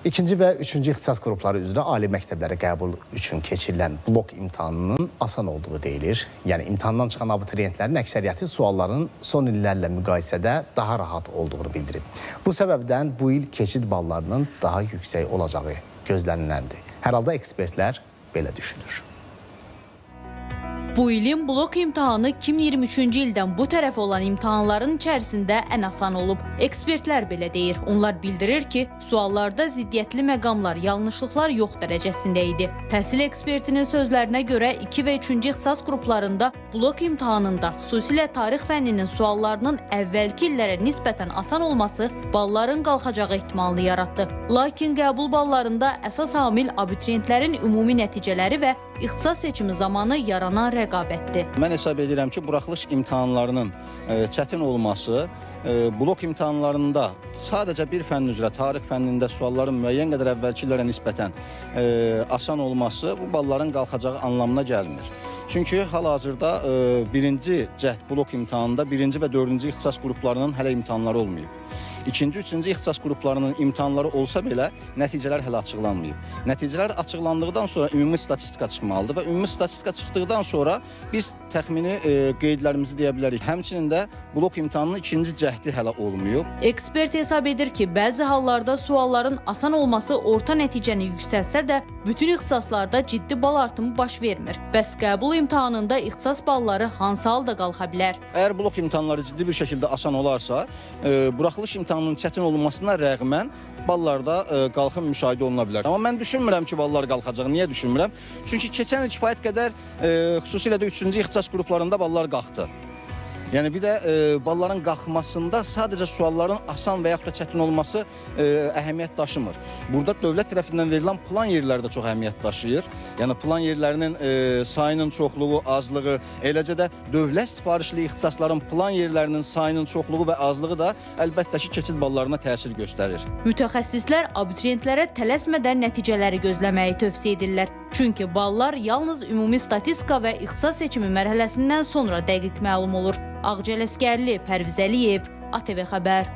İkinci və üçüncü ixtisas qrupları üzrə ali məktəblərə qəbul üçün keçirilən blok imtahanının asan olduğu deyilir. Yəni imtahandan çıxan abituriyentlərin əksəriyyəti sualların son illərlə müqayisədə daha rahat olduğunu bildirib. Bu səbəbdən bu il keçid ballarının daha yüksək olacağı gözləniləndir. Hər halda ekspertlər belə düşünür. Bu ilin blok imtahanı 2023-cü ildən bu tərəf olan imtahanların içərisində ən asan olub. Ekspertlər belə deyir. Onlar bildirir ki, suallarda ziddiyyətli məqamlar, yanlışlıqlar yox dərəcəsində idi. Təhsil ekspertinin sözlərinə görə 2 və 3-cü ixtisas qruplarında blok imtahanında, xüsusilə tarix fənninin suallarının əvvəlki illərə nisbətən asan olması balların qalxacağı ehtimalını yaratdı. Lakin qəbul ballarında əsas amil abituriyentlərin ümumi nəticələri və ixtisas seçimi zamanı yaranan rəqabətdir. Mən hesab edirəm ki, buraxılış imtahanlarının çətin olması, blok imtahanlarında sadəcə bir fənn üzrə, tarix fənnində sualların müəyyən qədər əvvəlki illərə nisbətən asan olması bu balların qalxacağı anlamına gəlmir. Çünki hal-hazırda birinci cəhd blok imtahanında birinci və dördüncü ixtisas qruplarının hələ imtahanları olmayıb. İkinci, üçüncü ixtisas qruplarının imtahanları olsa belə nəticələr hələ açıqlanmayıb. Nəticələr açıqlandıqdan sonra ümumi statistika çıxmalıdır və ümumi statistika çıxdıqdan sonra biz təxmini qeydlərimizi deyə bilərik. Həmçinin də blok imtahanının ikinci cəhdi hələ olmayıb. Ekspert hesab edir ki, bəzi hallarda sualların asan olması orta nəticəni yüksəltsə də bütün ixtisaslarda ciddi bal artımı baş vermir. Bəs qəbul imtahanında ixtisas balları hansı halda qalxa bilər? Əgər blok imtahanları ciddi bir şəkildə asan olarsa, buraxılış imtahanının çətin olunmasına rəğmən ballarda qalxım müşahidə oluna bilər. Amma mən düşünmürəm ki, ballar qalxacaq. Niyə düşünmürəm? Çünki keçən il kifayət qədər, xüsusilə də 3-cü ixtisas qruplarında ballar qalxdı. Yəni bir də balların qalxmasında sadəcə sualların asan və yaxud da çətin olması əhəmiyyət daşımır. Burada dövlət tərəfindən verilən plan yerləri də çox əhəmiyyət daşıyır. Yəni plan yerlərinin sayının çoxluğu, azlığı, eləcə də dövlət sifarişli ixtisasların plan yerlərinin sayının çoxluğu və azlığı da əlbəttə ki, keçid ballarına təsir göstərir. Mütəxəssislər abituriyentlərə tələsmədən nəticələri gözləməyi tövsiyə edirlər. Çünki ballar yalnız ümumi statistika və ixtisas seçimi mərhələsindən sonra dəqiq məlum olur. Ağca Ələsgərli, Pərviz Əliyev, ATV Xəbər.